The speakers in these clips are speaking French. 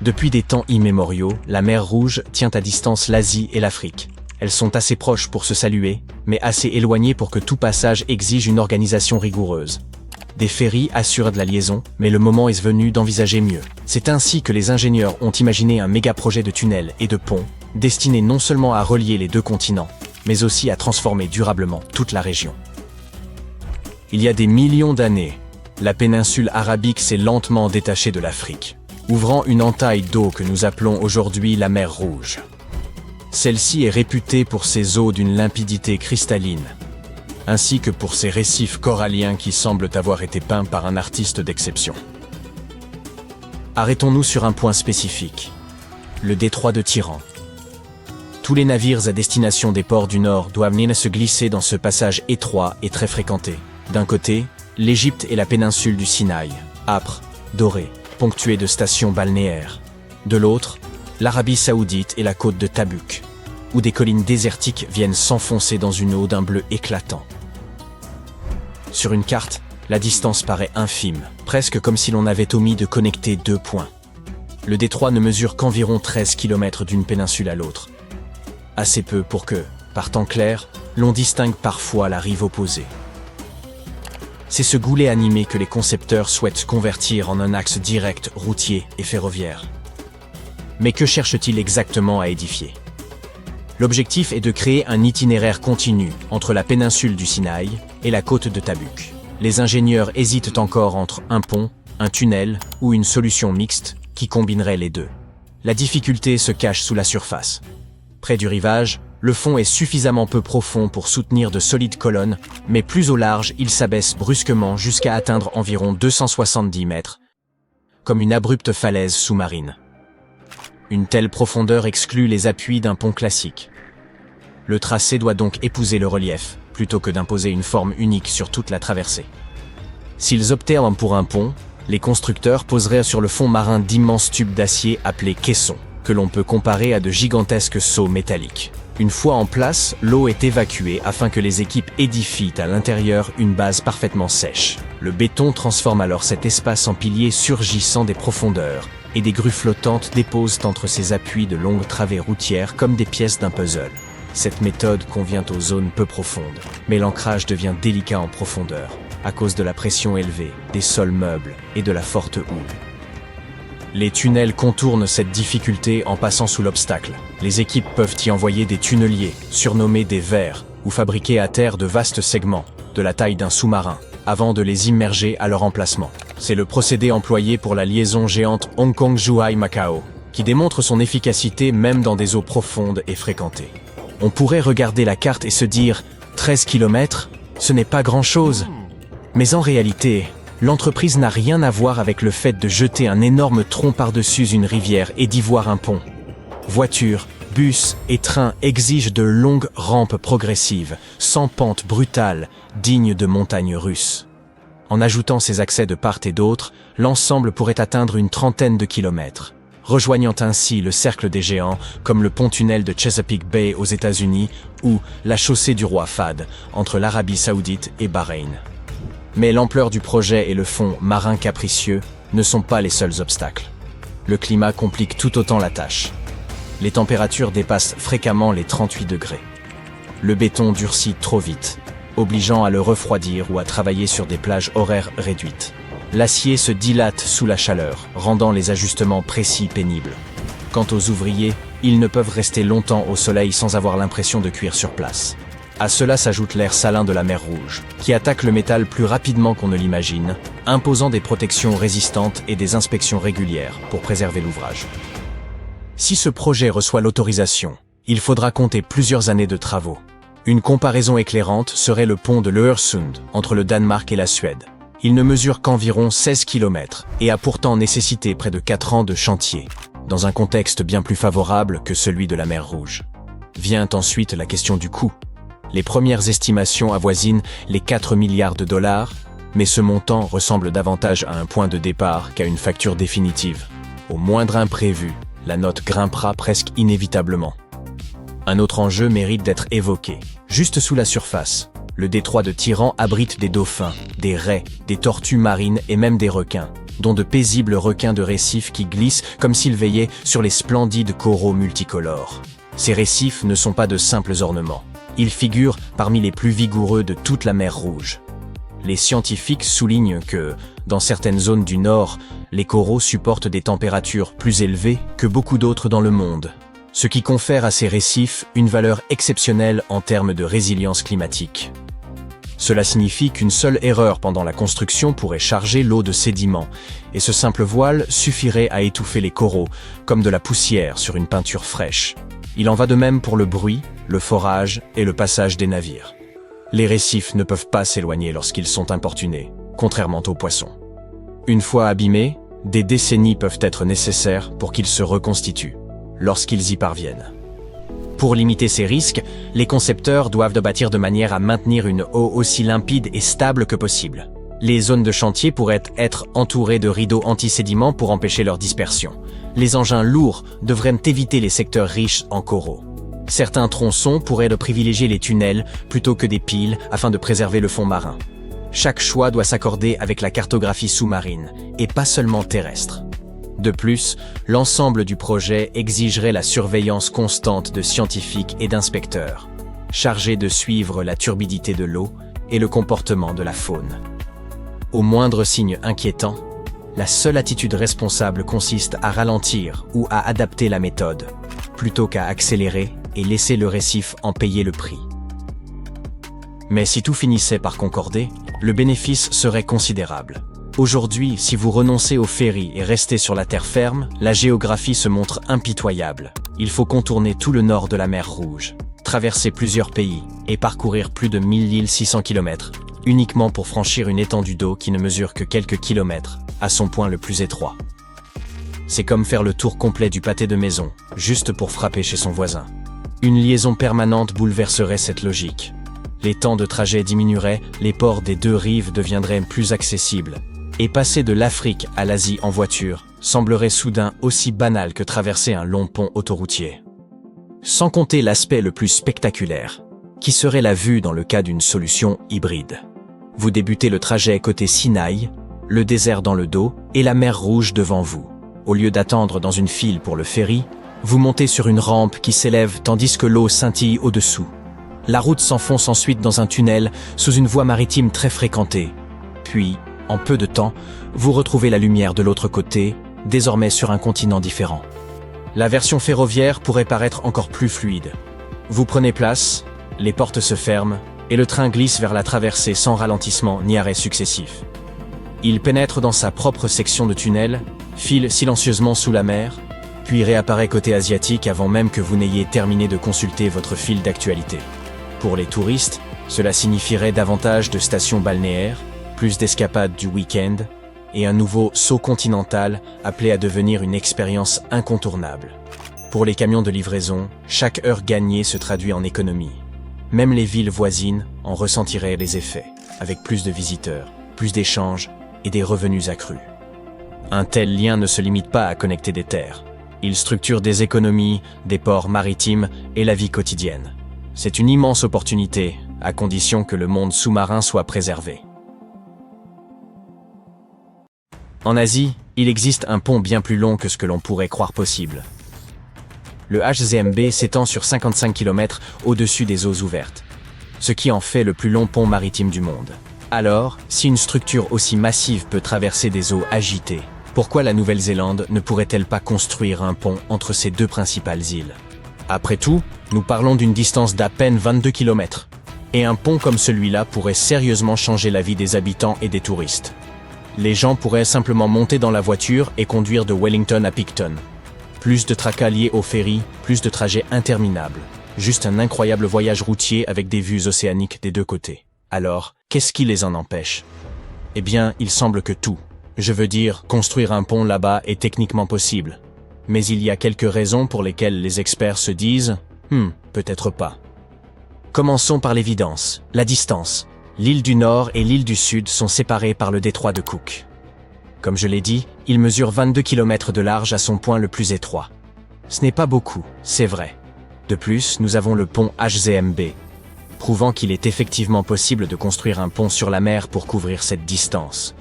Depuis des temps immémoriaux, la mer Rouge tient à distance l'Asie et l'Afrique. Elles sont assez proches pour se saluer, mais assez éloignées pour que tout passage exige une organisation rigoureuse. Des ferries assurent de la liaison, mais le moment est venu d'envisager mieux. C'est ainsi que les ingénieurs ont imaginé un méga-projet de tunnels et de ponts, destiné non seulement à relier les deux continents, mais aussi à transformer durablement toute la région. Il y a des millions d'années, la péninsule arabique s'est lentement détachée de l'Afrique, ouvrant une entaille d'eau que nous appelons aujourd'hui la mer Rouge. Celle-ci est réputée pour ses eaux d'une limpidité cristalline, ainsi que pour ses récifs coralliens qui semblent avoir été peints par un artiste d'exception. Arrêtons-nous sur un point spécifique, le détroit de Tiran. Tous les navires à destination des ports du Nord doivent se glisser dans ce passage étroit et très fréquenté. D'un côté, l'Égypte et la péninsule du Sinaï, âpre, dorée, ponctuée de stations balnéaires. De l'autre, l'Arabie Saoudite et la côte de Tabouk, où des collines désertiques viennent s'enfoncer dans une eau d'un bleu éclatant. Sur une carte, la distance paraît infime, presque comme si l'on avait omis de connecter deux points. Le détroit ne mesure qu'environ 13 km d'une péninsule à l'autre. Assez peu pour que, par temps clair, l'on distingue parfois la rive opposée. C'est ce goulet animé que les concepteurs souhaitent convertir en un axe direct routier et ferroviaire. Mais que cherchent-ils exactement à édifier? L'objectif est de créer un itinéraire continu entre la péninsule du Sinaï et la côte de Tabouk. Les ingénieurs hésitent encore entre un pont, un tunnel ou une solution mixte qui combinerait les deux. La difficulté se cache sous la surface. Près du rivage, le fond est suffisamment peu profond pour soutenir de solides colonnes, mais plus au large, il s'abaisse brusquement jusqu'à atteindre environ 270 mètres, comme une abrupte falaise sous-marine. Une telle profondeur exclut les appuis d'un pont classique. Le tracé doit donc épouser le relief, plutôt que d'imposer une forme unique sur toute la traversée. S'ils optèrent pour un pont, les constructeurs poseraient sur le fond marin d'immenses tubes d'acier appelés caissons, que l'on peut comparer à de gigantesques seaux métalliques. Une fois en place, l'eau est évacuée afin que les équipes édifient à l'intérieur une base parfaitement sèche. Le béton transforme alors cet espace en piliers surgissant des profondeurs, et des grues flottantes déposent entre ces appuis de longues travées routières comme des pièces d'un puzzle. Cette méthode convient aux zones peu profondes, mais l'ancrage devient délicat en profondeur, à cause de la pression élevée, des sols meubles et de la forte houle. Les tunnels contournent cette difficulté en passant sous l'obstacle. Les équipes peuvent y envoyer des tunneliers, surnommés des vers, ou fabriquer à terre de vastes segments, de la taille d'un sous-marin, avant de les immerger à leur emplacement. C'est le procédé employé pour la liaison géante Hong Kong-Zhuhai-Macao, qui démontre son efficacité même dans des eaux profondes et fréquentées. On pourrait regarder la carte et se dire « 13 km, ce n'est pas grand-chose ». Mais en réalité, l'entreprise n'a rien à voir avec le fait de jeter un énorme tronc par-dessus une rivière et d'y voir un pont. Voitures, bus et trains exigent de longues rampes progressives, sans pente brutale, dignes de montagnes russes. En ajoutant ces accès de part et d'autre, l'ensemble pourrait atteindre une trentaine de kilomètres, rejoignant ainsi le cercle des géants comme le pont-tunnel de Chesapeake Bay aux États-Unis ou la chaussée du roi Fahd entre l'Arabie Saoudite et Bahreïn. Mais l'ampleur du projet et le fond marin capricieux ne sont pas les seuls obstacles. Le climat complique tout autant la tâche. Les températures dépassent fréquemment les 38 degrés. Le béton durcit trop vite, obligeant à le refroidir ou à travailler sur des plages horaires réduites. L'acier se dilate sous la chaleur, rendant les ajustements précis pénibles. Quant aux ouvriers, ils ne peuvent rester longtemps au soleil sans avoir l'impression de cuire sur place. À cela s'ajoute l'air salin de la mer Rouge, qui attaque le métal plus rapidement qu'on ne l'imagine, imposant des protections résistantes et des inspections régulières pour préserver l'ouvrage. Si ce projet reçoit l'autorisation, il faudra compter plusieurs années de travaux. Une comparaison éclairante serait le pont de l'Öresund entre le Danemark et la Suède. Il ne mesure qu'environ 16 km et a pourtant nécessité près de 4 ans de chantier, dans un contexte bien plus favorable que celui de la mer Rouge. Vient ensuite la question du coût. Les premières estimations avoisinent les 4 milliards de dollars, mais ce montant ressemble davantage à un point de départ qu'à une facture définitive. Au moindre imprévu, la note grimpera presque inévitablement. Un autre enjeu mérite d'être évoqué. Juste sous la surface, le détroit de Tiran abrite des dauphins, des raies, des tortues marines et même des requins, dont de paisibles requins de récifs qui glissent comme s'ils veillaient sur les splendides coraux multicolores. Ces récifs ne sont pas de simples ornements. Ils figurent parmi les plus vigoureux de toute la mer Rouge. Les scientifiques soulignent que, dans certaines zones du Nord, les coraux supportent des températures plus élevées que beaucoup d'autres dans le monde, ce qui confère à ces récifs une valeur exceptionnelle en termes de résilience climatique. Cela signifie qu'une seule erreur pendant la construction pourrait charger l'eau de sédiments, et ce simple voile suffirait à étouffer les coraux, comme de la poussière sur une peinture fraîche. Il en va de même pour le bruit, le forage et le passage des navires. Les récifs ne peuvent pas s'éloigner lorsqu'ils sont importunés, contrairement aux poissons. Une fois abîmés, des décennies peuvent être nécessaires pour qu'ils se reconstituent, lorsqu'ils y parviennent. Pour limiter ces risques, les concepteurs doivent bâtir de manière à maintenir une eau aussi limpide et stable que possible. Les zones de chantier pourraient être entourées de rideaux anti-sédiments pour empêcher leur dispersion. Les engins lourds devraient éviter les secteurs riches en coraux. Certains tronçons pourraient privilégier les tunnels plutôt que des piles afin de préserver le fond marin. Chaque choix doit s'accorder avec la cartographie sous-marine, et pas seulement terrestre. De plus, l'ensemble du projet exigerait la surveillance constante de scientifiques et d'inspecteurs, chargés de suivre la turbidité de l'eau et le comportement de la faune. Au moindre signe inquiétant, la seule attitude responsable consiste à ralentir ou à adapter la méthode, plutôt qu'à accélérer et laisser le récif en payer le prix. Mais si tout finissait par concorder, le bénéfice serait considérable. Aujourd'hui, si vous renoncez au ferry et restez sur la terre ferme, la géographie se montre impitoyable. Il faut contourner tout le nord de la mer Rouge, traverser plusieurs pays et parcourir plus de 1600 km, uniquement pour franchir une étendue d'eau qui ne mesure que quelques kilomètres, à son point le plus étroit. C'est comme faire le tour complet du pâté de maison, juste pour frapper chez son voisin. Une liaison permanente bouleverserait cette logique. Les temps de trajet diminueraient, les ports des deux rives deviendraient plus accessibles, et passer de l'Afrique à l'Asie en voiture semblerait soudain aussi banal que traverser un long pont autoroutier. Sans compter l'aspect le plus spectaculaire, qui serait la vue dans le cas d'une solution hybride. Vous débutez le trajet côté Sinaï, le désert dans le dos et la mer Rouge devant vous. Au lieu d'attendre dans une file pour le ferry, vous montez sur une rampe qui s'élève tandis que l'eau scintille au-dessous. La route s'enfonce ensuite dans un tunnel sous une voie maritime très fréquentée. Puis, en peu de temps, vous retrouvez la lumière de l'autre côté, désormais sur un continent différent. La version ferroviaire pourrait paraître encore plus fluide. Vous prenez place, les portes se ferment, et le train glisse vers la traversée sans ralentissement ni arrêt successif. Il pénètre dans sa propre section de tunnel, file silencieusement sous la mer, puis réapparaît côté asiatique avant même que vous n'ayez terminé de consulter votre fil d'actualité. Pour les touristes, cela signifierait davantage de stations balnéaires, plus d'escapades du week-end, et un nouveau saut continental appelé à devenir une expérience incontournable. Pour les camions de livraison, chaque heure gagnée se traduit en économie. Même les villes voisines en ressentiraient les effets, avec plus de visiteurs, plus d'échanges et des revenus accrus. Un tel lien ne se limite pas à connecter des terres. Il structure des économies, des ports maritimes et la vie quotidienne. C'est une immense opportunité, à condition que le monde sous-marin soit préservé. En Asie, il existe un pont bien plus long que ce que l'on pourrait croire possible. Le HZMB s'étend sur 55 km au-dessus des eaux ouvertes, ce qui en fait le plus long pont maritime du monde. Alors, si une structure aussi massive peut traverser des eaux agitées, pourquoi la Nouvelle-Zélande ne pourrait-elle pas construire un pont entre ces deux principales îles? Après tout, nous parlons d'une distance d'à peine 22 km. Et un pont comme celui-là pourrait sérieusement changer la vie des habitants et des touristes. Les gens pourraient simplement monter dans la voiture et conduire de Wellington à Picton. Plus de tracas liés au ferry, plus de trajets interminables. Juste un incroyable voyage routier avec des vues océaniques des deux côtés. Alors, qu'est-ce qui les en empêche? Eh bien, il semble que tout. Je veux dire, construire un pont là-bas est techniquement possible. Mais il y a quelques raisons pour lesquelles les experts se disent « peut-être pas ». Commençons par l'évidence, la distance. L'île du Nord et l'île du Sud sont séparées par le détroit de Cook. Comme je l'ai dit, il mesure 22 km de large à son point le plus étroit. Ce n'est pas beaucoup, c'est vrai. De plus, nous avons le pont HZMB, prouvant qu'il est effectivement possible de construire un pont sur la mer pour couvrir cette distance.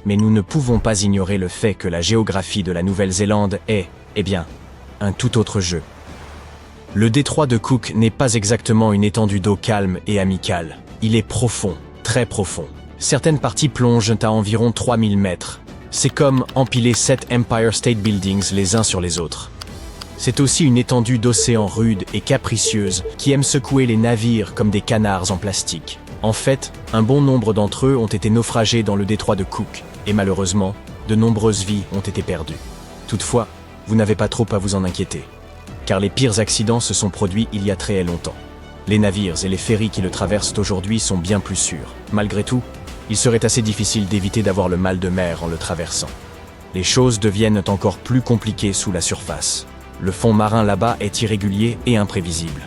Mais nous ne pouvons pas ignorer le fait que la géographie de la Nouvelle-Zélande est, un tout autre jeu. Le détroit de Cook n'est pas exactement une étendue d'eau calme et amicale. Il est profond, très profond. Certaines parties plongent à environ 3000 mètres. C'est comme empiler 7 Empire State Buildings les uns sur les autres. C'est aussi une étendue d'océan rude et capricieuse qui aime secouer les navires comme des canards en plastique. En fait, un bon nombre d'entre eux ont été naufragés dans le détroit de Cook, et malheureusement, de nombreuses vies ont été perdues. Toutefois, vous n'avez pas trop à vous en inquiéter, car les pires accidents se sont produits il y a très longtemps. Les navires et les ferries qui le traversent aujourd'hui sont bien plus sûrs. Malgré tout, il serait assez difficile d'éviter d'avoir le mal de mer en le traversant. Les choses deviennent encore plus compliquées sous la surface. Le fond marin là-bas est irrégulier et imprévisible.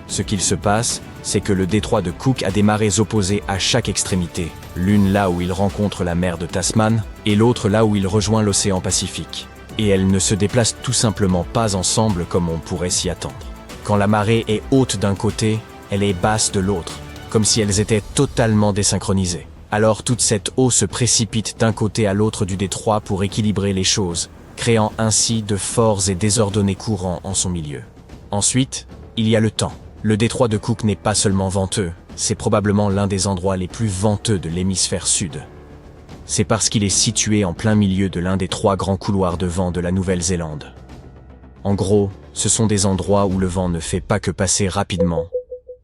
Ce qu'il se passe, c'est que le détroit de Cook a des marées opposées à chaque extrémité, l'une là où il rencontre la mer de Tasman et l'autre là où il rejoint l'océan Pacifique. Et elles ne se déplacent tout simplement pas ensemble comme on pourrait s'y attendre. Quand la marée est haute d'un côté, elle est basse de l'autre, comme si elles étaient totalement désynchronisées. Alors toute cette eau se précipite d'un côté à l'autre du détroit pour équilibrer les choses, créant ainsi de forts et désordonnés courants en son milieu. Ensuite, il y a le temps. Le détroit de Cook n'est pas seulement venteux, c'est probablement l'un des endroits les plus venteux de l'hémisphère sud. C'est parce qu'il est situé en plein milieu de l'un des 3 grands couloirs de vent de la Nouvelle-Zélande. En gros, ce sont des endroits où le vent ne fait pas que passer rapidement.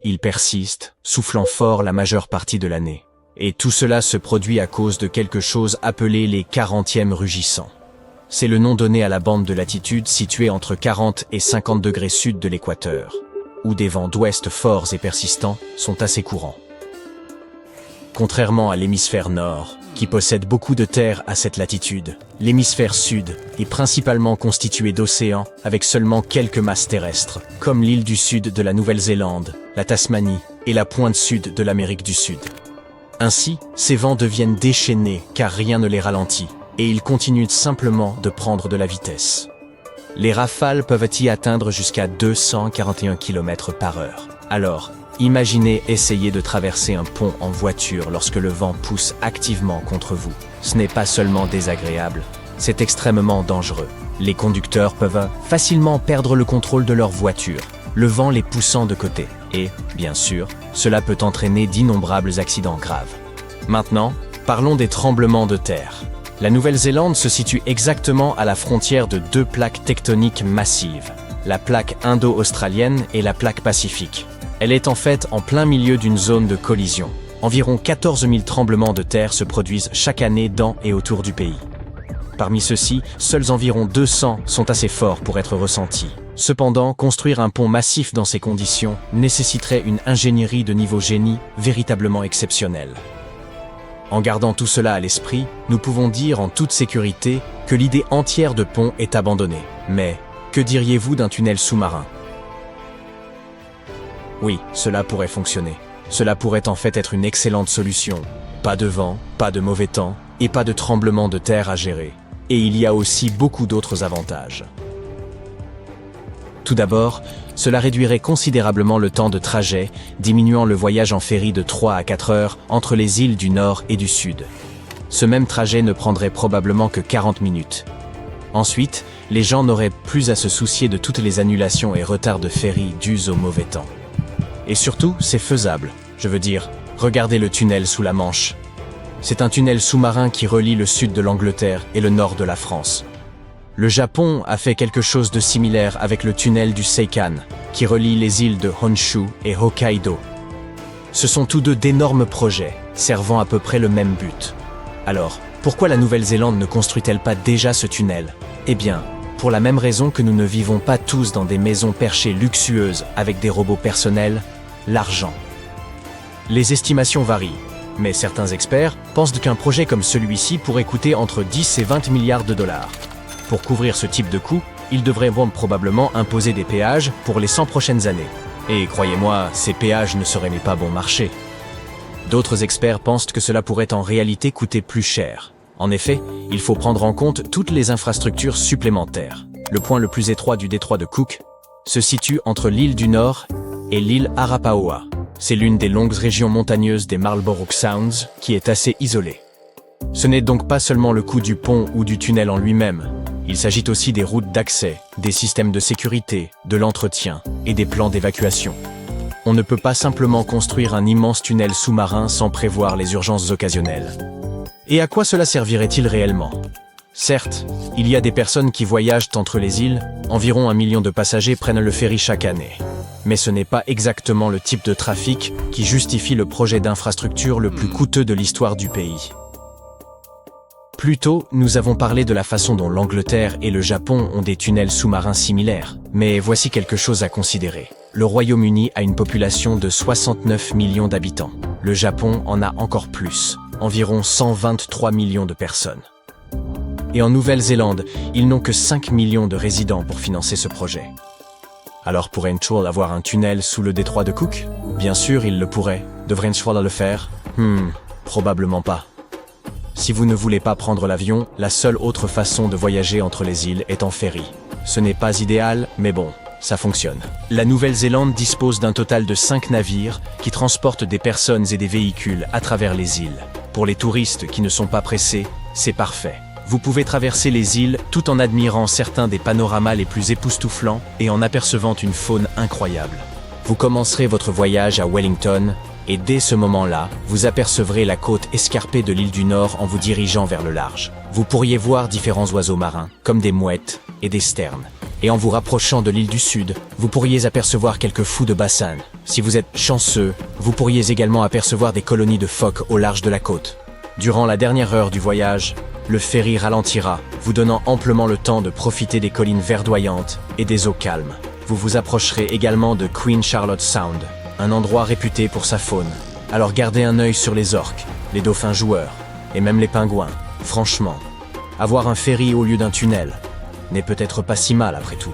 Il persiste, soufflant fort la majeure partie de l'année. Et tout cela se produit à cause de quelque chose appelé les 40e rugissants. C'est le nom donné à la bande de latitude située entre 40 et 50 degrés sud de l'équateur, où des vents d'ouest forts et persistants sont assez courants. Contrairement à l'hémisphère nord, qui possède beaucoup de terre à cette latitude, l'hémisphère sud est principalement constitué d'océans avec seulement quelques masses terrestres, comme l'île du sud de la Nouvelle-Zélande, la Tasmanie et la pointe sud de l'Amérique du Sud. Ainsi, ces vents deviennent déchaînés car rien ne les ralentit, et ils continuent simplement de prendre de la vitesse. Les rafales peuvent y atteindre jusqu'à 241 km/h. Alors, imaginez essayer de traverser un pont en voiture lorsque le vent pousse activement contre vous. Ce n'est pas seulement désagréable, c'est extrêmement dangereux. Les conducteurs peuvent facilement perdre le contrôle de leur voiture, le vent les poussant de côté. Et, bien sûr, cela peut entraîner d'innombrables accidents graves. Maintenant, parlons des tremblements de terre. La Nouvelle-Zélande se situe exactement à la frontière de 2 plaques tectoniques massives, la plaque indo-australienne et la plaque pacifique. Elle est en fait en plein milieu d'une zone de collision. Environ 14 000 tremblements de terre se produisent chaque année dans et autour du pays. Parmi ceux-ci, seuls environ 200 sont assez forts pour être ressentis. Cependant, construire un pont massif dans ces conditions nécessiterait une ingénierie de niveau génie véritablement exceptionnelle. En gardant tout cela à l'esprit, nous pouvons dire en toute sécurité que l'idée entière de pont est abandonnée. Mais, que diriez-vous d'un tunnel sous-marin? Oui, cela pourrait fonctionner. Cela pourrait en fait être une excellente solution. Pas de vent, pas de mauvais temps, et pas de tremblement de terre à gérer. Et il y a aussi beaucoup d'autres avantages. Tout d'abord, cela réduirait considérablement le temps de trajet, diminuant le voyage en ferry de 3 à 4 heures entre les îles du Nord et du Sud. Ce même trajet ne prendrait probablement que 40 minutes. Ensuite, les gens n'auraient plus à se soucier de toutes les annulations et retards de ferry dus au mauvais temps. Et surtout, c'est faisable. Je veux dire, regardez le tunnel sous la Manche. C'est un tunnel sous-marin qui relie le sud de l'Angleterre et le nord de la France. Le Japon a fait quelque chose de similaire avec le tunnel du Seikan, qui relie les îles de Honshu et Hokkaido. Ce sont tous deux d'énormes projets, servant à peu près le même but. Alors, pourquoi la Nouvelle-Zélande ne construit-elle pas déjà ce tunnel? Eh bien, pour la même raison que nous ne vivons pas tous dans des maisons perchées luxueuses avec des robots personnels, l'argent. Les estimations varient, mais certains experts pensent qu'un projet comme celui-ci pourrait coûter entre 10 et 20 milliards de dollars. Pour couvrir ce type de coût, ils devraient probablement imposer des péages pour les 100 prochaines années. Et croyez-moi, ces péages ne seraient pas bon marché. D'autres experts pensent que cela pourrait en réalité coûter plus cher. En effet, il faut prendre en compte toutes les infrastructures supplémentaires. Le point le plus étroit du détroit de Cook se situe entre l'île du Nord et l'île Arapaoa. C'est l'une des longues régions montagneuses des Marlborough Sounds qui est assez isolée. Ce n'est donc pas seulement le coût du pont ou du tunnel en lui-même. Il s'agit aussi des routes d'accès, des systèmes de sécurité, de l'entretien et des plans d'évacuation. On ne peut pas simplement construire un immense tunnel sous-marin sans prévoir les urgences occasionnelles. Et à quoi cela servirait-il réellement? Certes, il y a des personnes qui voyagent entre les îles, environ 1 million de passagers prennent le ferry chaque année. Mais ce n'est pas exactement le type de trafic qui justifie le projet d'infrastructure le plus coûteux de l'histoire du pays. Plus tôt, nous avons parlé de la façon dont l'Angleterre et le Japon ont des tunnels sous-marins similaires, mais voici quelque chose à considérer. Le Royaume-Uni a une population de 69 millions d'habitants. Le Japon en a encore plus, environ 123 millions de personnes. Et en Nouvelle-Zélande, ils n'ont que 5 millions de résidents pour financer ce projet. Alors pourrait-on avoir un tunnel sous le détroit de Cook? Bien sûr, il le pourrait. Devrait-on le faire? Probablement pas. Si vous ne voulez pas prendre l'avion, la seule autre façon de voyager entre les îles est en ferry. Ce n'est pas idéal, mais bon, ça fonctionne. La Nouvelle-Zélande dispose d'un total de 5 navires qui transportent des personnes et des véhicules à travers les îles. Pour les touristes qui ne sont pas pressés, c'est parfait. Vous pouvez traverser les îles tout en admirant certains des panoramas les plus époustouflants et en apercevant une faune incroyable. Vous commencerez votre voyage à Wellington, et dès ce moment-là, vous apercevrez la côte escarpée de l'île du Nord en vous dirigeant vers le large. Vous pourriez voir différents oiseaux marins, comme des mouettes et des sternes. Et en vous rapprochant de l'île du Sud, vous pourriez apercevoir quelques fous de Bassane. Si vous êtes chanceux, vous pourriez également apercevoir des colonies de phoques au large de la côte. Durant la dernière heure du voyage, le ferry ralentira, vous donnant amplement le temps de profiter des collines verdoyantes et des eaux calmes. Vous vous approcherez également de Queen Charlotte Sound, un endroit réputé pour sa faune. Alors gardez un œil sur les orques, les dauphins joueurs, et même les pingouins. Franchement, avoir un ferry au lieu d'un tunnel n'est peut-être pas si mal après tout.